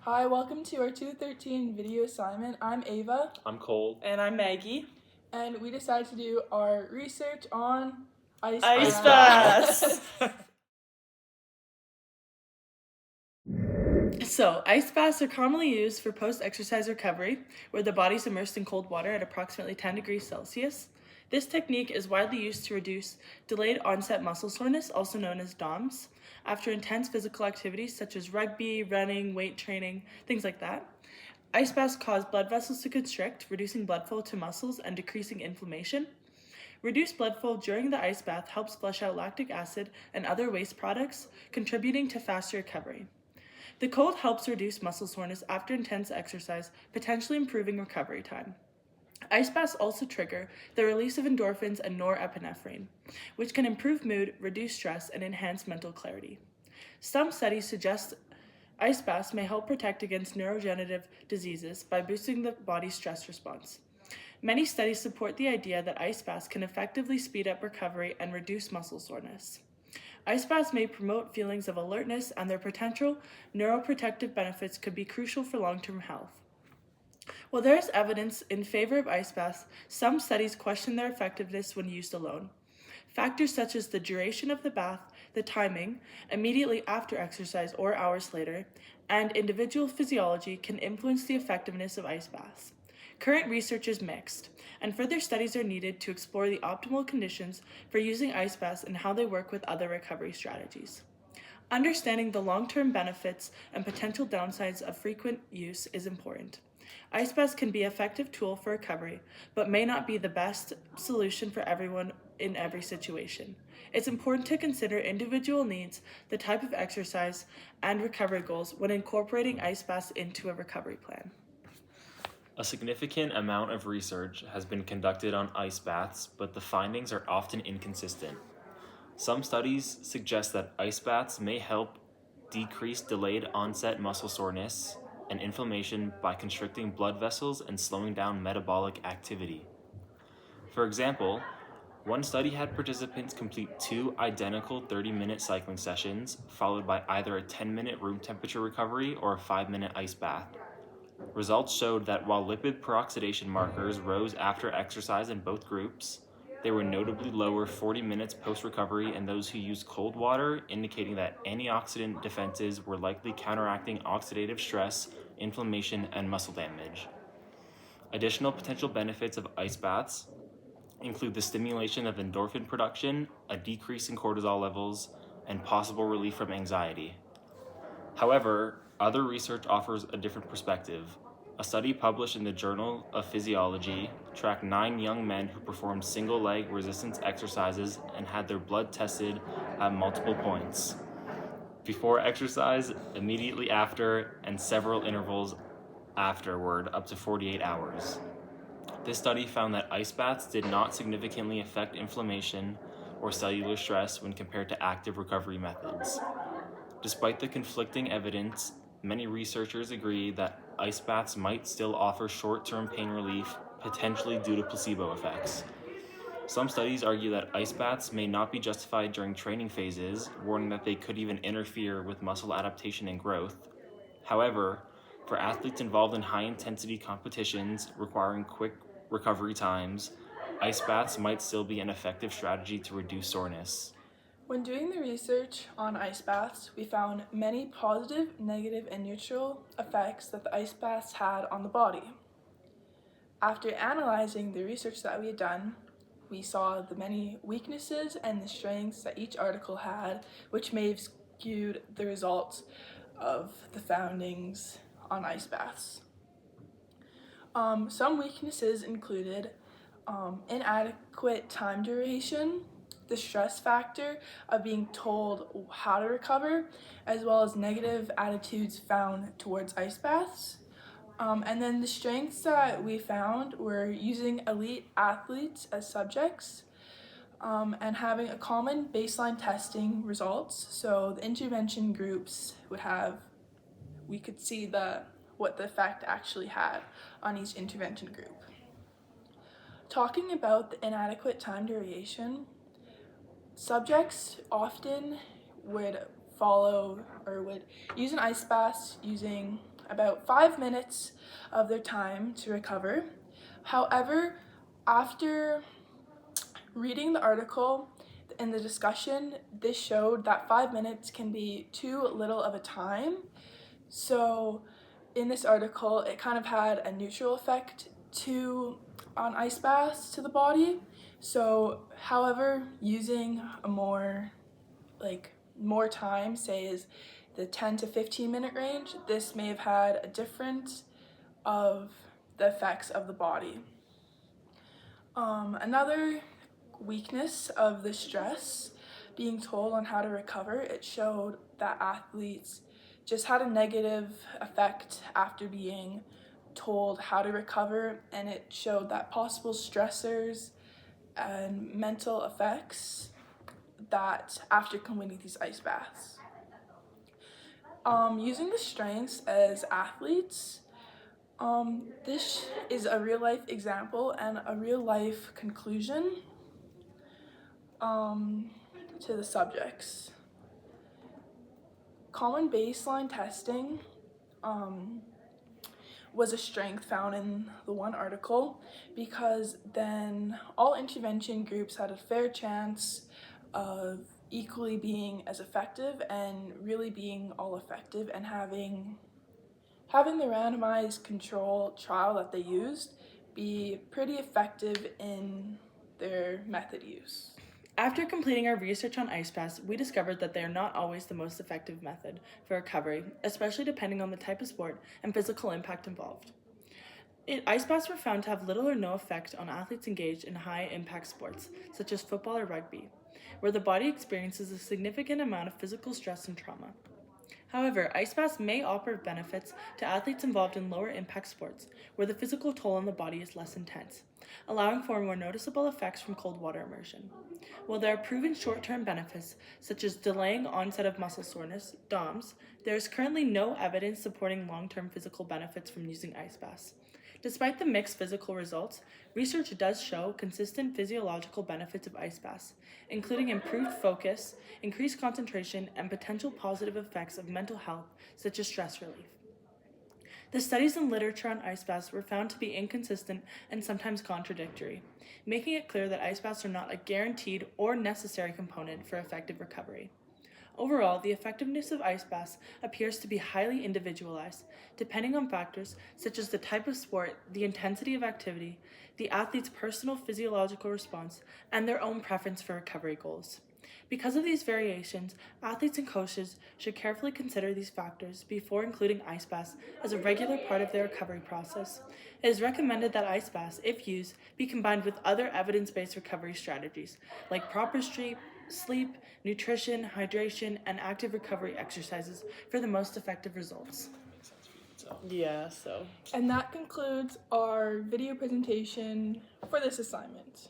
Hi, welcome to our 213 video assignment. I'm Ava. I'm Cole. And I'm Maggie. And we decided to do our research on ice baths. So, ice baths are commonly used for post-exercise recovery, where the body's immersed in cold water at approximately 10 degrees Celsius. This technique is widely used to reduce delayed onset muscle soreness, also known as DOMS, after intense physical activities such as rugby, running, weight training, things like that. Ice baths cause blood vessels to constrict, reducing blood flow to muscles and decreasing inflammation. Reduced blood flow during the ice bath helps flush out lactic acid and other waste products, contributing to faster recovery. The cold helps reduce muscle soreness after intense exercise, potentially improving recovery time. Ice baths also trigger the release of endorphins and norepinephrine, which can improve mood, reduce stress, and enhance mental clarity. Some studies suggest ice baths may help protect against neurodegenerative diseases by boosting the body's stress response. Many studies support the idea that ice baths can effectively speed up recovery and reduce muscle soreness. Ice baths may promote feelings of alertness, and their potential neuroprotective benefits could be crucial for long-term health. While there is evidence in favor of ice baths, some studies question their effectiveness when used alone. Factors such as the duration of the bath, the timing, immediately after exercise or hours later, and individual physiology can influence the effectiveness of ice baths. Current research is mixed, and further studies are needed to explore the optimal conditions for using ice baths and how they work with other recovery strategies. Understanding the long-term benefits and potential downsides of frequent use is important. Ice baths can be an effective tool for recovery, but may not be the best solution for everyone in every situation. It's important to consider individual needs, the type of exercise, and recovery goals when incorporating ice baths into a recovery plan. A significant amount of research has been conducted on ice baths, but the findings are often inconsistent. Some studies suggest that ice baths may help decrease delayed onset muscle soreness and inflammation by constricting blood vessels and slowing down metabolic activity. For example, one study had participants complete 2 identical 30-minute cycling sessions, followed by either a 10-minute room temperature recovery or a 5-minute ice bath. Results showed that while lipid peroxidation markers rose after exercise in both groups, they were notably lower 40 minutes post-recovery in those who used cold water, indicating that antioxidant defenses were likely counteracting oxidative stress, inflammation, and muscle damage. Additional potential benefits of ice baths include the stimulation of endorphin production, a decrease in cortisol levels, and possible relief from anxiety. However, other research offers a different perspective. A study published in the Journal of Physiology tracked 9 young men who performed single-leg resistance exercises and had their blood tested at multiple points: before exercise, immediately after, and several intervals afterward, up to 48 hours. This study found that ice baths did not significantly affect inflammation or cellular stress when compared to active recovery methods. Despite the conflicting evidence, many researchers agree that ice baths might still offer short-term pain relief, potentially due to placebo effects. Some studies argue that ice baths may not be justified during training phases, warning that they could even interfere with muscle adaptation and growth. However, for athletes involved in high-intensity competitions requiring quick recovery times, ice baths might still be an effective strategy to reduce soreness. When doing the research on ice baths, we found many positive, negative, and neutral effects that the ice baths had on the body. After analyzing the research that we had done, we saw the many weaknesses and the strengths that each article had, which may have skewed the results of the findings on ice baths. Some weaknesses included inadequate time duration, the stress factor of being told how to recover, as well as negative attitudes found towards ice baths. And then the strengths that we found were using elite athletes as subjects, and having a common baseline testing results. So the intervention groups we could see what the effect actually had on each intervention group. Talking about the inadequate time duration, subjects often would use an ice bath using about 5 minutes of their time to recover. However, after reading the article and the discussion, this showed that 5 minutes can be too little of a time. So in this article, it kind of had a neutral effect on ice baths to the body. So, however, using a more time, say is the 10 to 15 minute range, this may have had a difference of the effects of the body. Another weakness of the stress being told on how to recover, it showed that athletes just had a negative effect after being told how to recover, and it showed that possible stressors and mental effects that after completing these ice baths. Using the strengths as athletes, this is a real life example and a real life conclusion to the subjects. Common baseline testing was a strength found in the one article, because then all intervention groups had a fair chance of equally being as effective and really being all effective, and having the randomized control trial that they used be pretty effective in their method use. After completing our research on ice baths, we discovered that they are not always the most effective method for recovery, especially depending on the type of sport and physical impact involved. Ice baths were found to have little or no effect on athletes engaged in high-impact sports, such as football or rugby, where the body experiences a significant amount of physical stress and trauma. However, ice baths may offer benefits to athletes involved in lower-impact sports, where the physical toll on the body is less intense, allowing for more noticeable effects from cold water immersion. While there are proven short-term benefits, such as delaying onset of muscle soreness, DOMS, there is currently no evidence supporting long-term physical benefits from using ice baths. Despite the mixed physical results, research does show consistent physiological benefits of ice baths, including improved focus, increased concentration, and potential positive effects of mental health, such as stress relief. The studies and literature on ice baths were found to be inconsistent and sometimes contradictory, making it clear that ice baths are not a guaranteed or necessary component for effective recovery. Overall, the effectiveness of ice baths appears to be highly individualized, depending on factors such as the type of sport, the intensity of activity, the athlete's personal physiological response, and their own preference for recovery goals. Because of these variations, athletes and coaches should carefully consider these factors before including ice baths as a regular part of their recovery process. It is recommended that ice baths, if used, be combined with other evidence-based recovery strategies, like proper sleep, nutrition, hydration, and active recovery exercises for the most effective results. And that concludes our video presentation for this assignment.